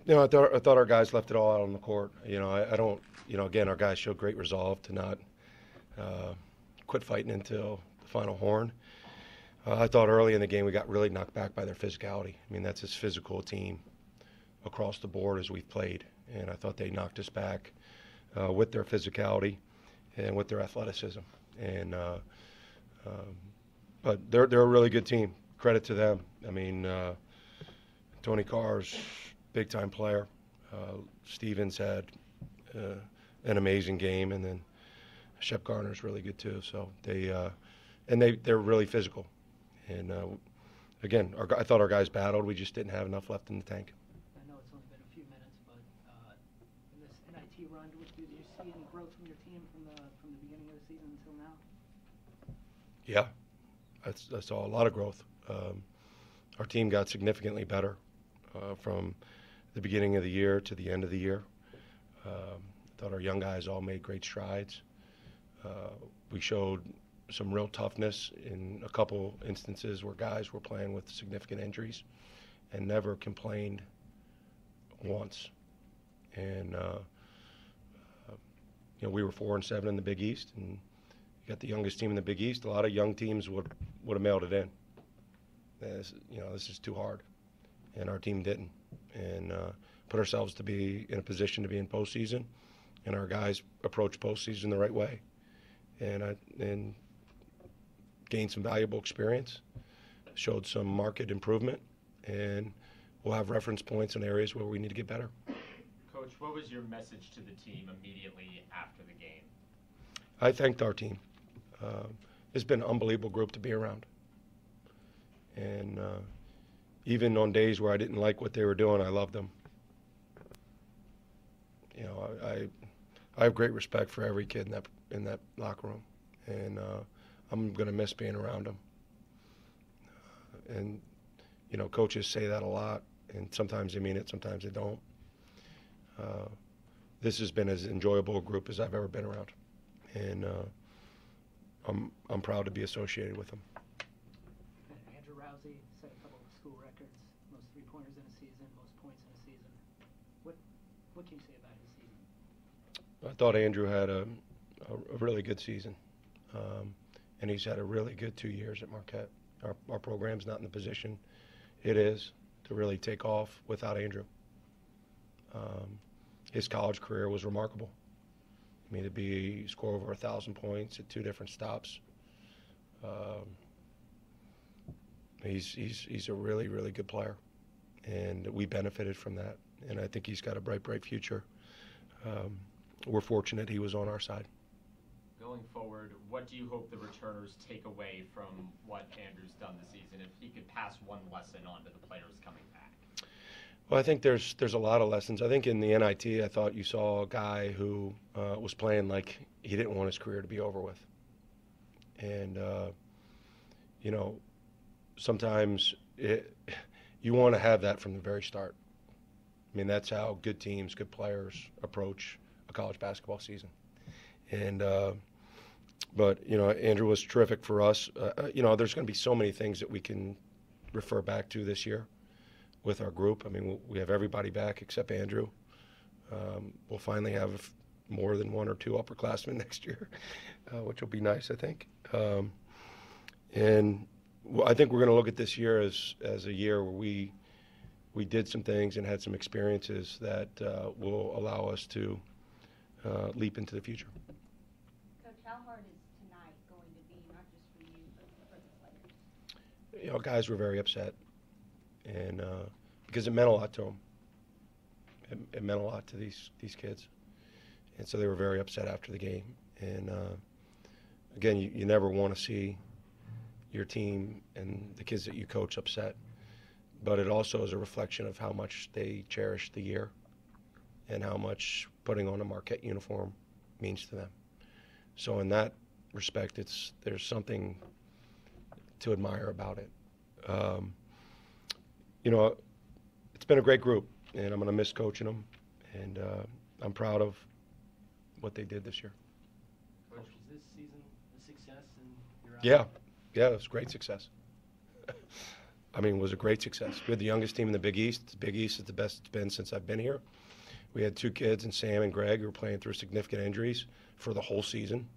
I thought our guys left it all out on the court. I don't. Again, our guys showed great resolve to not quit fighting until the final horn. I thought early in the game we got really knocked back by their physicality. I mean, that's as physical a team across the board as we've played, and I thought they knocked us back with their physicality and with their athleticism. And but they're a really good team. Credit to them. I mean, Tony Carr's big time player. Stevens had an amazing game, and then Shep Garner's really good too. So they're really physical. And again, I thought our guys battled. We just didn't have enough left in the tank. I know it's only been a few minutes, but in this NIT run, did you see any growth from your team from the beginning of the season until now? Yeah, I saw a lot of growth. Our team got significantly better from the beginning of the year to the end of the year. I thought our young guys all made great strides. We showed some real toughness in a couple instances where guys were playing with significant injuries and never complained once. And we were 4-7 in the Big East, and you got the youngest team in the Big East. A lot of young teams would have mailed it in. This is too hard, and our team didn't, and put ourselves to be in a position to be in postseason, and our guys approached postseason the right way, and gained some valuable experience, showed some market improvement, and we'll have reference points in areas where we need to get better. Coach, what was your message to the team immediately after the game? I thanked our team. It's been an unbelievable group to be around. And even on days where I didn't like what they were doing, I loved them. I have great respect for every kid in that locker room, and I'm going to miss being around them. And coaches say that a lot, and sometimes they mean it, sometimes they don't. This has been as enjoyable a group as I've ever been around, and I'm proud to be associated with them. Andrew Rousey set a couple of school records, most three-pointers in a season, most points in a season. What can you say about his season? I thought Andrew had a really good season, and he's had a really good 2 years at Marquette. Our program's not in the position it is to really take off without Andrew. His college career was remarkable. I mean, to score over 1,000 points at 2 different stops. He's a really, really good player, and we benefited from that. And I think he's got a bright future. We're fortunate he was on our side. Going forward, what do you hope the returners take away from what Andrew's done this season? If he could pass one lesson on to the players coming back. Well, I think there's a lot of lessons. I think in the NIT, I thought you saw a guy who was playing like he didn't want his career to be over with. And, sometimes you want to have that from the very start. I mean, that's how good teams, good players approach a college basketball season. And, but Andrew was terrific for us. There's going to be so many things that we can refer back to this year with our group. I mean, we have everybody back except Andrew. We'll finally have more than 1 or 2 upperclassmen next year, which will be nice, I think. And I think we're going to look at this year as a year where we did some things and had some experiences that will allow us to leap into the future. Coach, how hard is tonight going to be, not just for you, but for the players? Guys were very upset, and because it meant a lot to them. It meant a lot to these kids, and so they were very upset after the game. And again, you never want to see your team and the kids that you coach upset, but it also is a reflection of how much they cherish the year and how much putting on a Marquette uniform means to them. So in that respect, there's something to admire about it. It's been a great group, and I'm going to miss coaching them, and I'm proud of what they did this year. Coach, was this season a success in your eyes? Yeah, it was great success. was a great success. We had the youngest team in the Big East. The Big East is the best it's been since I've been here. We had 2 kids, and Sam and Greg, who were playing through significant injuries for the whole season.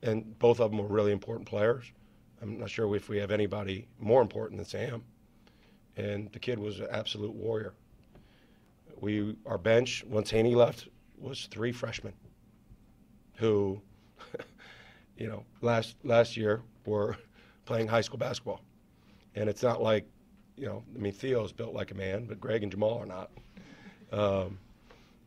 And both of them were really important players. I'm not sure if we have anybody more important than Sam. And the kid was an absolute warrior. Our bench, once Haney left, was 3 freshmen who, last year were playing high school basketball. And it's not like, Theo's built like a man, but Greg and Jamal are not.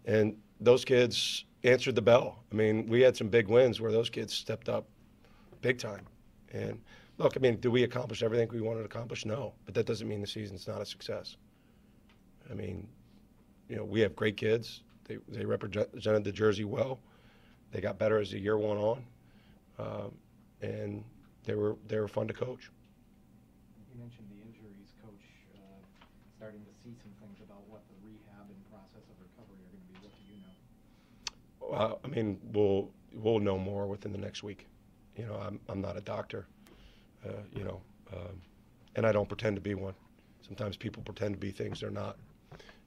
And those kids answered the bell. We had some big wins where those kids stepped up big time. And look, do we accomplish everything we wanted to accomplish? No, but that doesn't mean the season's not a success. We have great kids. They represented the jersey well. They got better as the year went on, and they were fun to coach. You mentioned the injuries, Coach. Starting to see some things about what the rehab and process of recovery are going to be. What do you know? We'll know more within the next week. I'm not a doctor, and I don't pretend to be one. Sometimes people pretend to be things they're not.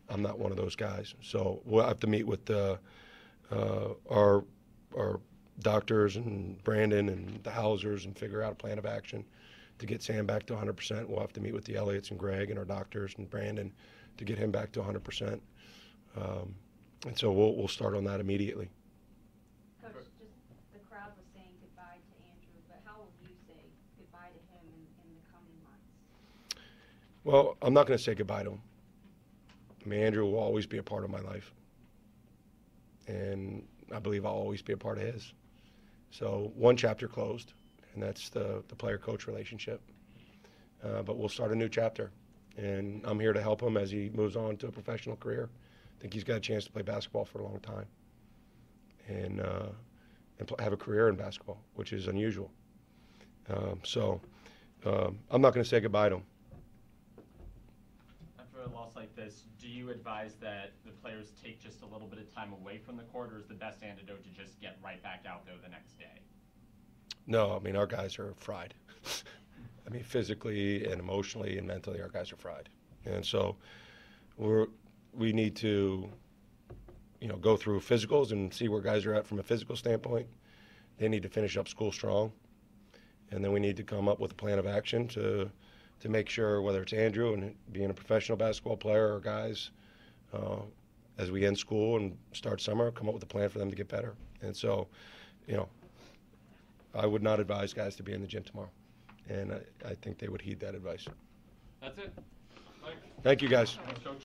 I'm not one of those guys. So we'll have to meet with our doctors and Brandon and the Hausers and figure out a plan of action to get Sam back to 100%. We'll have to meet with the Elliots and Greg and our doctors and Brandon to get him back to 100%. And so we'll start on that immediately. Coach, just the crowd was saying goodbye to Andrew, but how will you say goodbye to him in the coming months? Well, I'm not going to say goodbye to him. Andrew will always be a part of my life. And I believe I'll always be a part of his. So one chapter closed, and that's the player-coach relationship. But we'll start a new chapter. And I'm here to help him as he moves on to a professional career. I think he's got a chance to play basketball for a long time and have a career in basketball, which is unusual. So I'm not going to say goodbye to him. After a loss like this, do you advise that the players take just a little bit of time away from the court, or is the best antidote to just get right back out there the next day? No, our guys are fried. Physically and emotionally and mentally, our guys are fried. And so we need to, go through physicals and see where guys are at from a physical standpoint. They need to finish up school strong. And then we need to come up with a plan of action to make sure, whether it's Andrew and being a professional basketball player or guys, as we end school and start summer, come up with a plan for them to get better. And so, I would not advise guys to be in the gym tomorrow. And I think they would heed that advice. That's it. Thanks. Thank you, guys. Thanks, Coach.